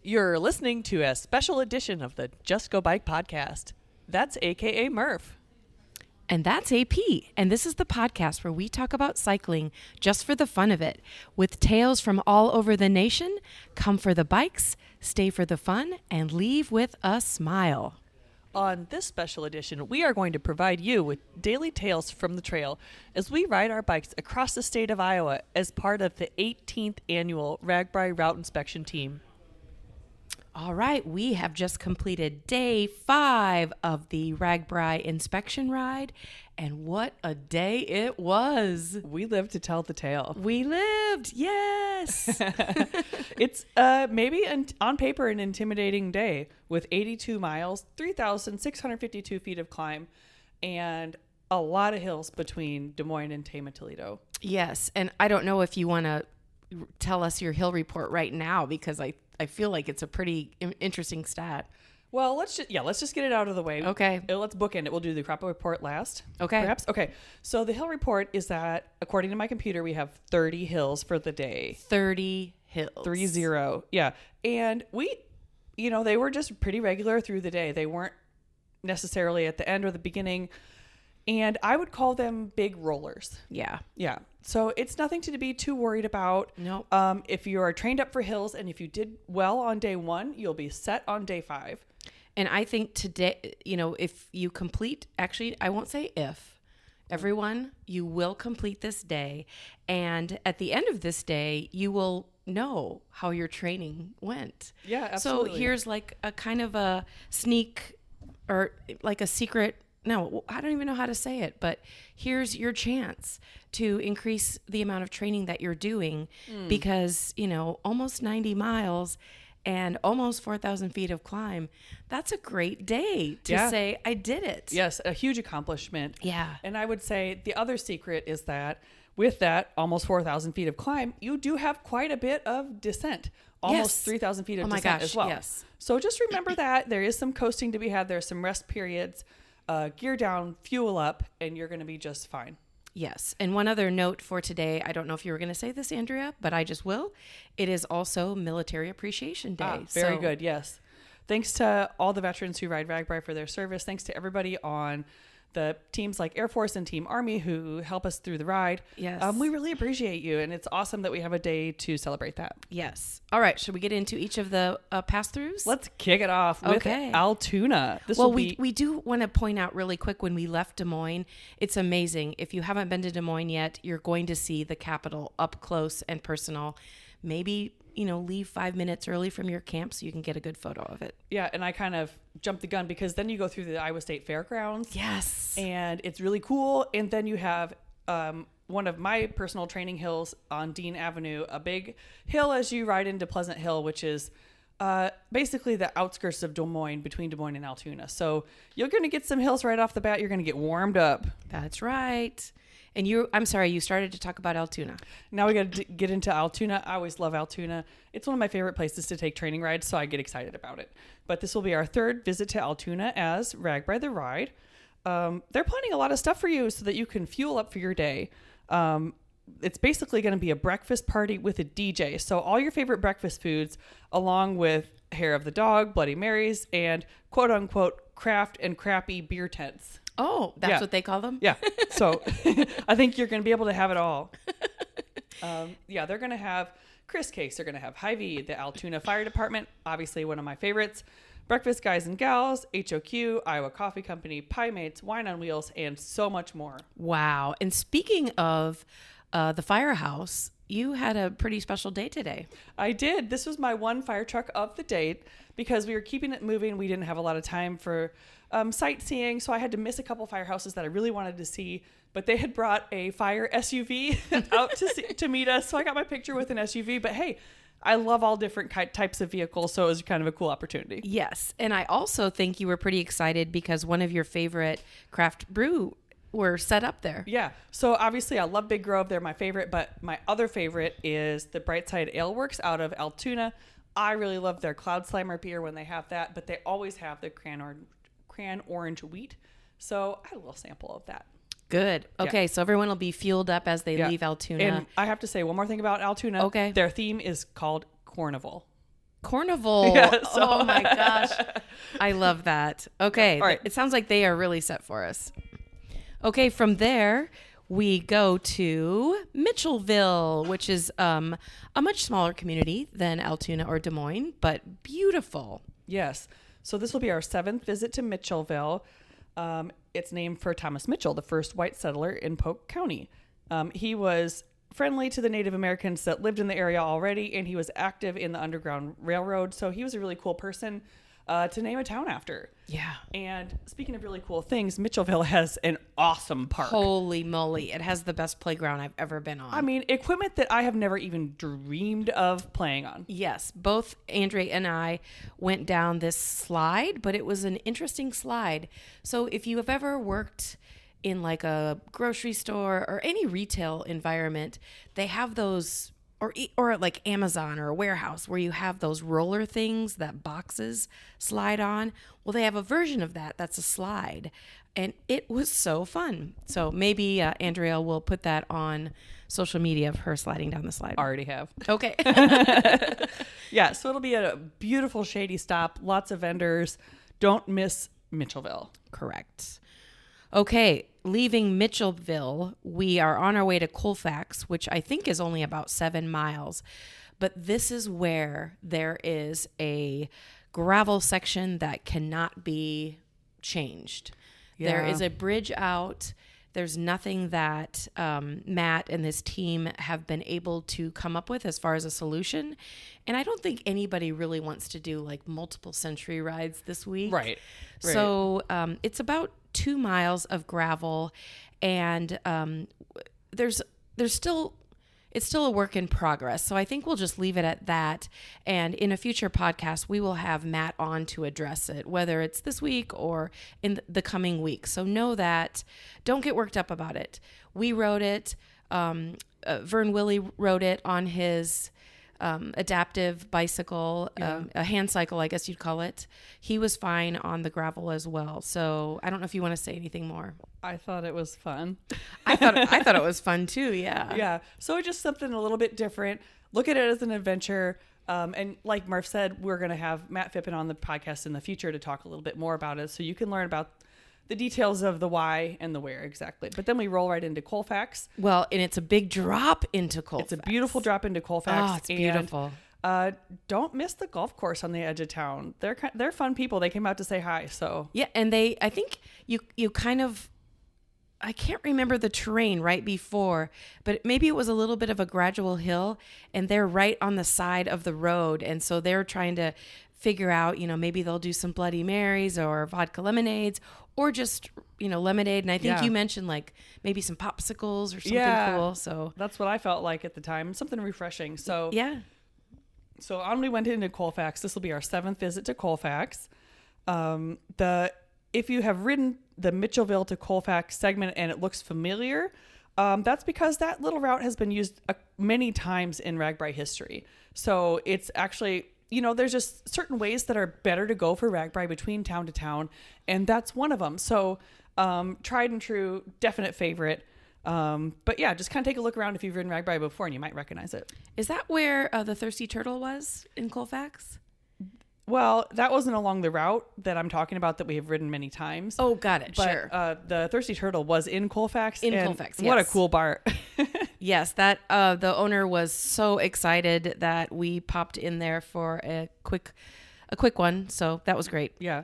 You're listening to a special edition of the Just Go Bike podcast. That's AKA Murph. And that's AP. And this is the podcast where we talk about cycling just for the fun of it. With tales from all over the nation, come for the bikes, stay for the fun, and leave with a smile. On this special edition, we are going to provide you with daily tales from the trail as we ride our bikes across the state of Iowa as part of the 18th annual RAGBRAI Route Inspection Team. All right, we have just completed day 5 of the RAGBRAI Inspection Ride, and what a day it was. We lived to tell the tale. We lived, yes. It's maybe on paper an intimidating day with 82 miles, 3,652 feet of climb, and a lot of hills between Des Moines and Tama-Toledo. Yes, and I don't know if you want to tell us your hill report right now because I feel like it's a pretty interesting stat. Well, let's just get it out of the way. Okay. Let's bookend it. We'll do the crop report last. Okay. Perhaps. Okay. So the hill report is that, according to my computer, we have 30 hills for the day. 30 hills. 30. Yeah. And they were just pretty regular through the day. They weren't necessarily at the end or the beginning. And I would call them big rollers. Yeah. Yeah. So it's nothing to be too worried about. Nope. If you are trained up for hills and if you did well on day 1, you'll be set on day 5. And I think today, if you complete, actually, I won't say if, everyone, you will complete this day. And at the end of this day, you will know how your training went. Yeah, absolutely. So here's like a kind of a sneak or like a secret. No, I don't even know how to say it, but here's your chance to increase the amount of training that you're doing because, almost 90 miles and almost 4,000 feet of climb. That's a great day to say, I did it. Yes, a huge accomplishment. Yeah. And I would say the other secret is that with that almost 4,000 feet of climb, you do have quite a bit of descent. Almost 3,000 feet of descent as well. Yes. So just remember that there is some coasting to be had. There's some rest periods. Gear down, fuel up, and you're going to be just fine. Yes. And one other note for today, I don't know if you were going to say this, Andrea, but I just will. It is also Military Appreciation Day. Very good. Yes. Thanks to all the veterans who ride RAGBRAI for their service. Thanks to everybody on the teams like Air Force and Team Army who help us through the ride. Yes. We really appreciate you, and it's awesome that we have a day to celebrate that. Yes. All right. Should we get into each of the pass-throughs? Let's kick it off with Altoona. We do want to point out really quick, when we left Des Moines, it's amazing. If you haven't been to Des Moines yet, you're going to see the capital up close and personal. Maybe leave 5 minutes early from your camp so you can get a good photo of it. Yeah, and I kind of jumped the gun because then you go through the Iowa State Fairgrounds. Yes. And it's really cool. And then you have one of my personal training hills on Dean Avenue, a big hill as you ride into Pleasant Hill, which is basically the outskirts of Des Moines, between Des Moines and Altoona. So you're going to get some hills right off the bat. You're going to get warmed up. That's right. And you started to talk about Altoona. Now we got to get into Altoona. I always love Altoona. It's one of my favorite places to take training rides, so I get excited about it. But this will be our 3rd visit to Altoona as RAGBRAI the Ride. They're planning a lot of stuff for you so that you can fuel up for your day. It's basically going to be a breakfast party with a DJ. So all your favorite breakfast foods, along with Hair of the Dog, Bloody Marys, and quote-unquote craft and crappy beer tents. Oh, that's what they call them? Yeah. So I think you're going to be able to have it all. They're going to have Chris Cakes. They're going to have Hy-Vee, the Altoona Fire Department, obviously one of my favorites, Breakfast Guys and Gals, HOQ, Iowa Coffee Company, Pie Mates, Wine on Wheels, and so much more. Wow. And speaking of the firehouse, you had a pretty special day today. I did. This was my one fire truck of the day because we were keeping it moving. We didn't have a lot of time for sightseeing, so I had to miss a couple firehouses that I really wanted to see, but they had brought a fire SUV out to meet us, so I got my picture with an SUV. But hey, I love all different types of vehicles, so it was kind of a cool opportunity. Yes, and I also think you were pretty excited because one of your favorite craft brew were set up there. Yeah, so obviously I love Big Grove. They're my favorite, but my other favorite is the Brightside Ale Works out of Altoona. I really love their Cloud Slammer beer when they have that, but they always have the cran orange wheat. So I had a little sample of that. Good. Okay, yeah. So everyone will be fueled up as they leave Altoona. And I have to say one more thing about Altoona. Okay. Their theme is called Carnival. Carnival. Yeah, so- Oh my gosh. I love that. Okay. All right. It sounds like they are really set for us. Okay. From there, we go to Mitchellville, which is a much smaller community than Altoona or Des Moines, but beautiful. Yes. So this will be our 7th visit to Mitchellville. It's named for Thomas Mitchell, the first white settler in Polk County. He was friendly to the Native Americans that lived in the area already, and he was active in the Underground Railroad. So he was a really cool person to name a town after. Yeah. And speaking of really cool things, Mitchellville has an awesome park. Holy moly. It has the best playground I've ever been on. I mean, equipment that I have never even dreamed of playing on. Yes, both Andre and I went down this slide, but it was an interesting slide. So if you have ever worked in like a grocery store or any retail environment, they have those, or like Amazon or a warehouse where you have those roller things that boxes slide on. Well, they have a version of that that's a slide, and it was so fun. So maybe Andrea will put that on social media of her sliding down the slide. Already have. Okay. Yeah, so it'll be a beautiful shady stop, lots of vendors. Don't miss Mitchellville. Correct. Okay, leaving Mitchellville, we are on our way to Colfax, which I think is only about 7 miles. But this is where there is a gravel section that cannot be changed. Yeah. There is a bridge out. There's nothing that Matt and his team have been able to come up with as far as a solution. And I don't think anybody really wants to do like multiple century rides this week. Right. So it's about 2 miles of gravel, and it's still a work in progress. So I think we'll just leave it at that. And in a future podcast, we will have Matt on to address it, whether it's this week or in the coming week. So know that. Don't get worked up about it. We rode it. Vern Willie rode it on his adaptive bicycle, a hand cycle, I guess you'd call it. He was fine on the gravel as well. So I don't know if you want to say anything more. I thought it was fun. I thought it was fun too. Yeah. Yeah. So just something a little bit different. Look at it as an adventure. And like Murph said, we're going to have Matt Phippen on the podcast in the future to talk a little bit more about it. So you can learn about the details of the why and the where exactly. But then we roll right into Colfax. Well, and it's a big drop into Colfax. It's a beautiful drop into Colfax. Oh, it's beautiful. And, don't miss the golf course on the edge of town. They're fun people. They came out to say hi. So yeah, and I think you kind of, I can't remember the terrain right before, but maybe it was a little bit of a gradual hill, and they're right on the side of the road, and so they're trying to figure out, maybe they'll do some Bloody Marys or vodka lemonades or just, lemonade. And I think you mentioned like maybe some popsicles or something cool. So that's what I felt like at the time. Something refreshing. So yeah. So on we went into Colfax. This will be our 7th visit to Colfax. If you have ridden the Mitchellville to Colfax segment and it looks familiar, that's because that little route has been used many times in RAGBRAI history. So it's actually, there's just certain ways that are better to go for RAGBRAI between town to town, and that's one of them. So tried and true, definite favorite. But yeah, just kind of take a look around if you've ridden RAGBRAI before and you might recognize it. Is that where the Thirsty Turtle was in Colfax? Well, that wasn't along the route that I'm talking about that we have ridden many times. Oh, got it. But, sure. The Thirsty Turtle was in Colfax. Colfax, What a yes. cool bar. Yes, that the owner was so excited that we popped in there for a quick one. So that was great. Yeah.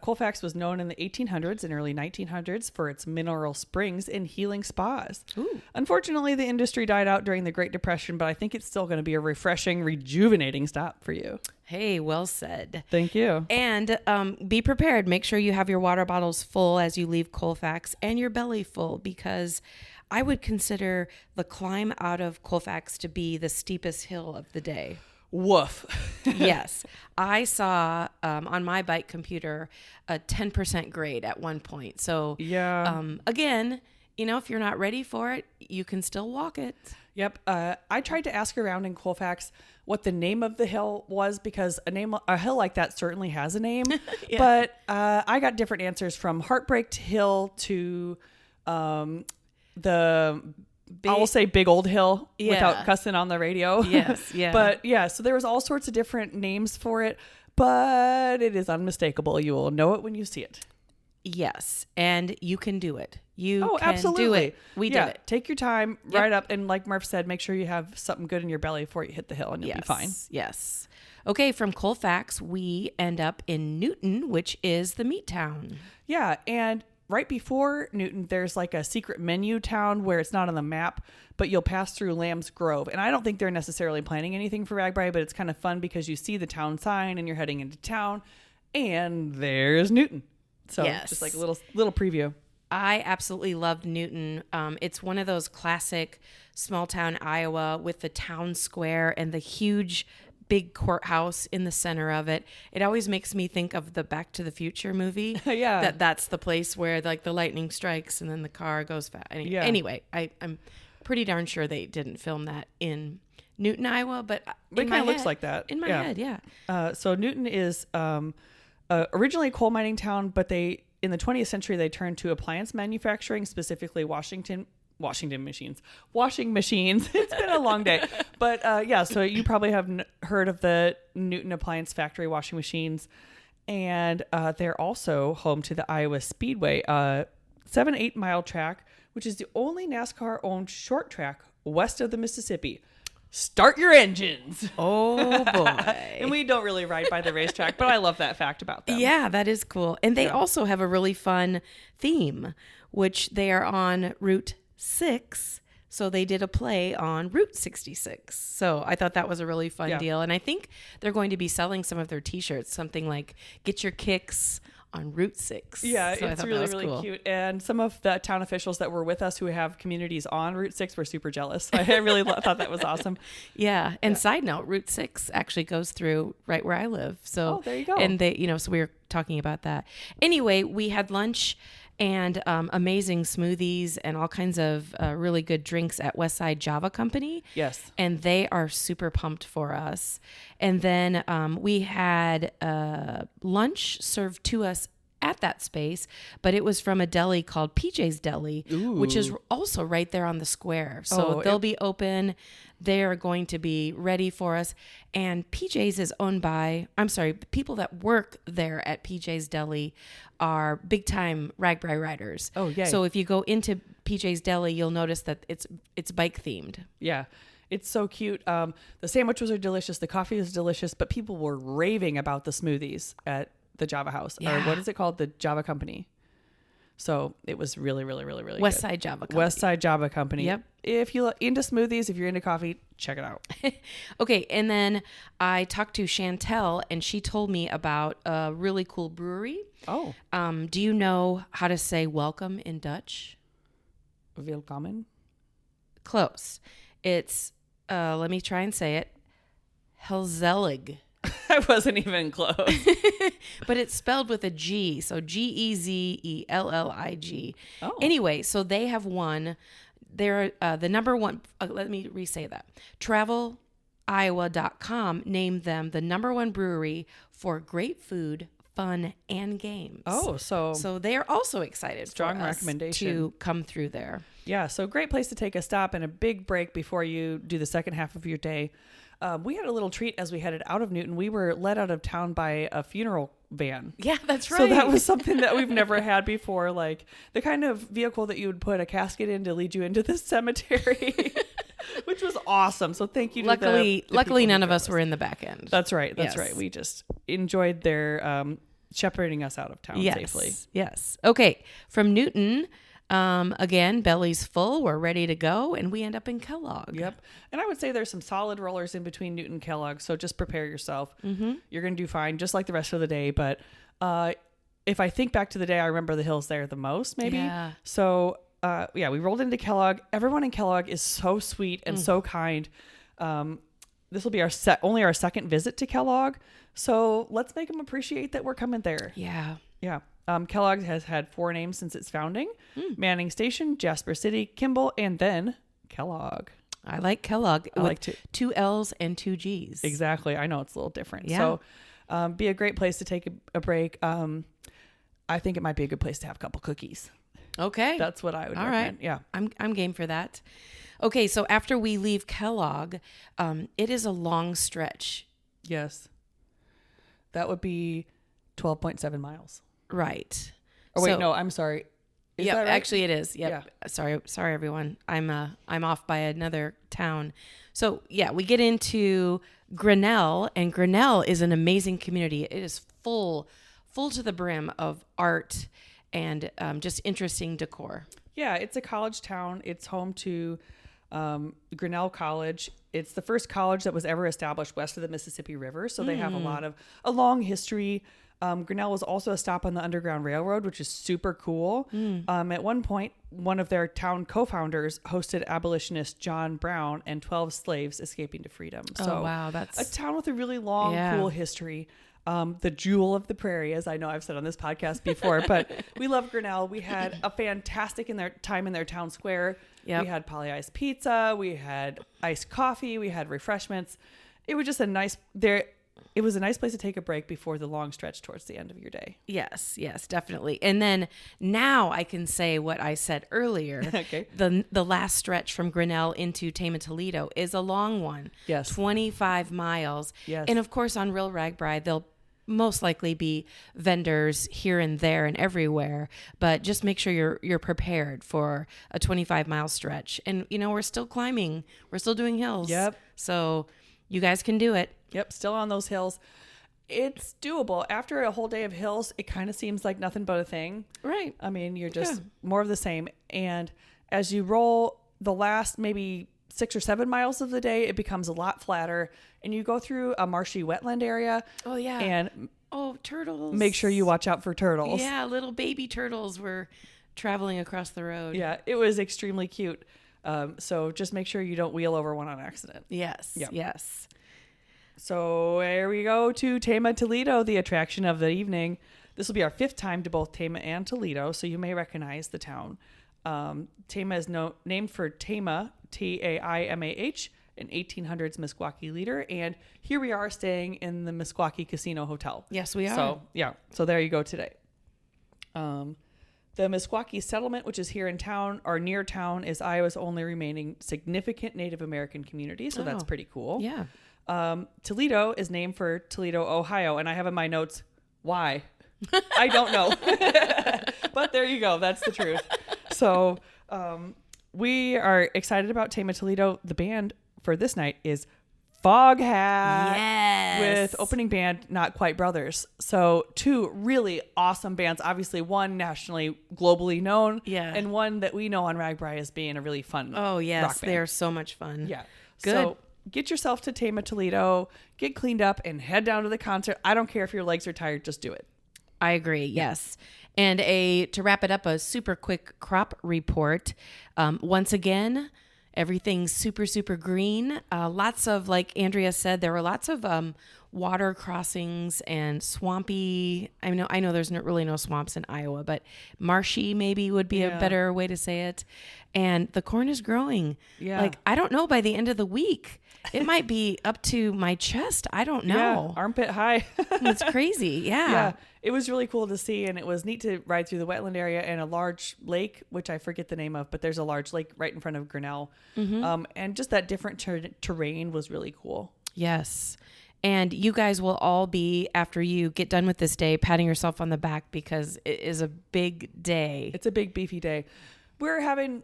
Colfax was known in the 1800s and early 1900s for its mineral springs and healing spas. Ooh. Unfortunately, the industry died out during the Great Depression, but I think it's still going to be a refreshing, rejuvenating stop for you. Hey, well said. Thank you. And be prepared. Make sure you have your water bottles full as you leave Colfax and your belly full, because I would consider the climb out of Colfax to be the steepest hill of the day. Woof. Yes. I saw on my bike computer a 10% grade at one point. So Yeah. again, if you're not ready for it, you can still walk it. Yep. I tried to ask around in Colfax what the name of the hill was, because a hill like that certainly has a name. Yeah. But I got different answers, from Heartbreak Hill to the I will say big old hill Yeah. without cussing on the radio. Yes, yeah. But yeah, so there was all sorts of different names for it, but it is unmistakable. You will know it when you see it. Yes, and you can do it. You can absolutely. do it. We did it. Take your time, ride up, and like Murph said, make sure you have something good in your belly before you hit the hill, and you'll be fine. Yes. Okay, from Colfax, we end up in Newton, which is the meat town. Yeah, and right before Newton, there's like a secret menu town where it's not on the map, but you'll pass through Lamb's Grove. And I don't think they're necessarily planning anything for RAGBRAI, but it's kind of fun because you see the town sign and you're heading into town, and there's Newton. So just like a little preview. I absolutely loved Newton. It's one of those classic small town Iowa with the town square and the huge big courthouse in the center of it. It always makes me think of the Back to the Future movie. Yeah. That's the place where like the lightning strikes and then the car goes fast. Anyway, I'm pretty darn sure they didn't film that in Newton, Iowa, but it kind of looks like that. In my head, yeah. So Newton is originally a coal mining town, but in the 20th century, they turned to appliance manufacturing, specifically washing machines. It's been a long day. But so you probably have heard of the Newton Appliance Factory washing machines. And they're also home to the Iowa Speedway, 7-8 mile track, which is the only NASCAR-owned short track west of the Mississippi. Start your engines. Oh, boy. And we don't really ride by the racetrack, but I love that fact about them. Yeah, that is cool. And they also have a really fun theme, which they are on Route 6. So they did a play on Route 66. So I thought that was a really fun deal. And I think they're going to be selling some of their T-shirts, something like "Get Your Kicks on Route 6. Yeah, so it's really cool. Cute. And some of the town officials that were with us who have communities on Route 6 were super jealous. I really thought that was awesome. Yeah. And side note, Route 6 actually goes through right where I live. So there you go. And they, so we were talking about that. Anyway, we had lunch and amazing smoothies and all kinds of really good drinks at Westside Java Company. Yes. And they are super pumped for us. And then we had lunch served to us at that space, but it was from a deli called PJ's Deli, which is also right there on the square. So they'll be open. They're going to be ready for us. And PJ's is owned by, the people that work there at PJ's Deli are big time RAGBRAI riders. Oh, yeah. So if you go into PJ's Deli, you'll notice that it's bike themed. Yeah. It's so cute. The sandwiches are delicious. The coffee is delicious, but people were raving about the smoothies at the Java House. Or what is it called? The Java Company. So it was really, really, really, really good. Westside Java Company. Westside Java Company. Yep. If you're into smoothies, if you're into coffee, check it out. Okay. And then I talked to Chantel and she told me about a really cool brewery. Oh. Do you know how to say welcome in Dutch? Willkommen. Close. It's, let me try and say it. Helzelig. I wasn't even close. But it's spelled with a G. So Gezellig. Oh. Anyway, so they have won. They're the number one. Let me re-say that. TravelIowa.com named them the number one brewery for great food, fun, and games. Oh, so they are also excited strong for us recommendation to come through there. Yeah, so great place to take a stop and a big break before you do the second half of your day. We had a little treat as we headed out of Newton. We were led out of town by a funeral van. Yeah, that's right. So that was something that we've never had before, like the kind of vehicle that you would put a casket in to lead you into the cemetery, which was awesome. So thank you to luckily none of us were in the back end. That's right. Right. We just enjoyed their shepherding us out of town safely. Yes. Okay. From Newton, again, belly's full. We're ready to go. And we end up in Kellogg. Yep. And I would say there's some solid rollers in between Newton and Kellogg. So just prepare yourself. Mm-hmm. You're going to do fine, just like the rest of the day. But if I think back to the day, I remember the hills there the most, maybe. Yeah. So, we rolled into Kellogg. Everyone in Kellogg is so sweet and so kind. This will be only our second visit to Kellogg. So let's make them appreciate that we're coming there. Yeah. Yeah. Kellogg has had 4 names since its founding: Manning Station, Jasper City, Kimball, and then Kellogg. I like Kellogg. I like to 2 L's and 2 G's. Exactly. I know it's a little different. Yeah. So be a great place to take a break. I think it might be a good place to have a couple cookies. Okay. That's what I would All recommend. right. Yeah. I'm game for that. Okay, so after we leave Kellogg, it is a long stretch. Yes. That would be 12.7 miles. Right. Oh, wait, no, I'm sorry. Is Yep, that right? actually it is. Yep. Yeah. Sorry everyone. I'm off by another town. So, yeah, we get into Grinnell, and Grinnell is an amazing community. It is full to the brim of art and just interesting decor. Yeah, it's a college town. It's home to Grinnell College. It's the first college that was ever established west of the Mississippi River. So they have a long history. Grinnell was also a stop on the Underground Railroad, which is super cool. At one point, one of their town co-founders hosted abolitionist John Brown and 12 slaves escaping to freedom. So wow, that's a town with a really long, cool history. The jewel of the prairie, as I know I've said on this podcast before, but we love Grinnell. We had a fantastic time in their town square. Yep. We had poly iced pizza. We had iced coffee. We had refreshments. It was just a nice place to take a break before the long stretch towards the end of your day. Yes, definitely. And then now I can say what I said earlier. Okay. The last stretch from Grinnell into Tama-Toledo is a long one. Yes. 25 miles. Yes. And of course on Real RAGBRAI, there'll most likely be vendors here and there and everywhere, but just make sure you're prepared for a 25-mile stretch. And we're still climbing. We're still doing hills. Yep. So you guys can do it. Yep, still on those hills. It's doable. After a whole day of hills, it kind of seems like nothing but a thing. Right. I mean, you're just more of the same. And as you roll the last maybe 6 or 7 miles of the day, it becomes a lot flatter. And you go through a marshy wetland area. Oh, yeah. And turtles. make sure you watch out for turtles. Yeah, little baby turtles were traveling across the road. Yeah, it was extremely cute. So just make sure you don't wheel over one on accident. Yes. Yep. Yes. So there we go to Tama-Toledo, the attraction of the evening. This will be our 5th time to both Tama and Toledo, so you may recognize the town. Tama is named for Tama, Taimah, an 1800s Meskwaki leader. And here we are staying in the Meskwaki Casino Hotel. Yes, we are. So, yeah. So there you go today. The Meskwaki settlement, which is here in town or near town, is Iowa's only remaining significant Native American community. So that's pretty cool. Yeah. Toledo is named for Toledo, Ohio. And I have in my notes, why? I don't know. But there you go. That's the truth. So we are excited about Tama-Toledo. The band for this night is Foghat. Yes. With opening band Not Quite Brothers. So 2 really awesome bands. Obviously one nationally, globally known. Yeah. And one that we know on RAGBRAI as being a really fun Oh, yes. rock band. They're so much fun. Yeah. Good. So get yourself to Tama-Toledo, get cleaned up, and head down to the concert. I don't care if your legs are tired. Just do it. I agree. Yes. And to wrap it up, a super quick crop report. Once again, everything's super, super green. Lots of, like Andrea said, there were lots of water crossings and swampy. I know there's really no swamps in Iowa, but marshy maybe would be a better way to say it. And the corn is growing. Yeah. Like, I don't know, by the end of the week, it might be up to my chest. I don't know. Yeah, armpit high. It's crazy. Yeah. Yeah, it was really cool to see, and it was neat to ride through the wetland area and a large lake, which I forget the name of, but there's a large lake right in front of Grinnell. And just that different terrain was really cool. Yes. And you guys will all be, after you get done with this day, patting yourself on the back because it is a big day. It's a big, beefy day. We're having,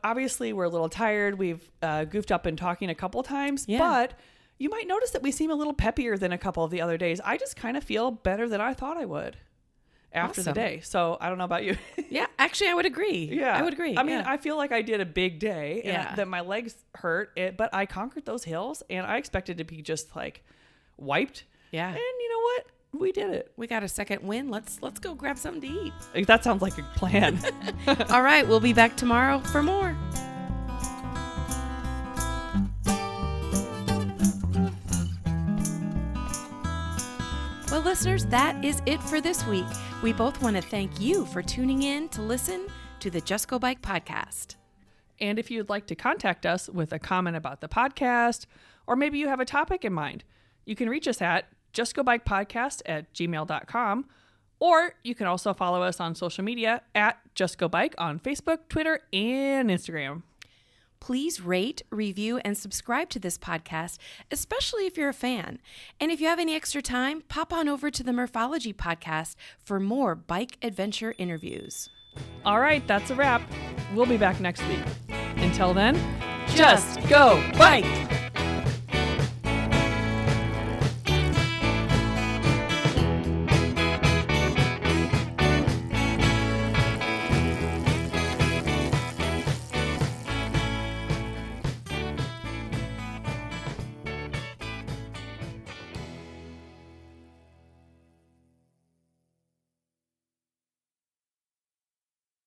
obviously we're a little tired. We've goofed up and talking a couple times, but you might notice that we seem a little peppier than a couple of the other days. I just kind of feel better than I thought I would after the day. So I don't know about you. Yeah, actually I would agree. Yeah. I would agree. I mean, I feel like I did a big day and that my legs hurt, but I conquered those hills and I expected to be just like wiped. Yeah. And you know what? We did it. We got a second win. Let's go grab something to eat. That sounds like a plan. All right. We'll be back tomorrow for more. Well, listeners, that is it for this week. We both want to thank you for tuning in to listen to the Just Go Bike podcast. And if you'd like to contact us with a comment about the podcast, or maybe you have a topic in mind, you can reach us at justgobikepodcast@gmail.com, Or you can also follow us on social media at Just Go Bike on Facebook, Twitter, and Instagram. Please rate, review, and subscribe to this podcast, especially if you're a fan. And if you have any extra time, pop on over to the Murphology podcast for more bike adventure interviews. All right, that's a wrap. We'll be back next week. Until then, just go bike!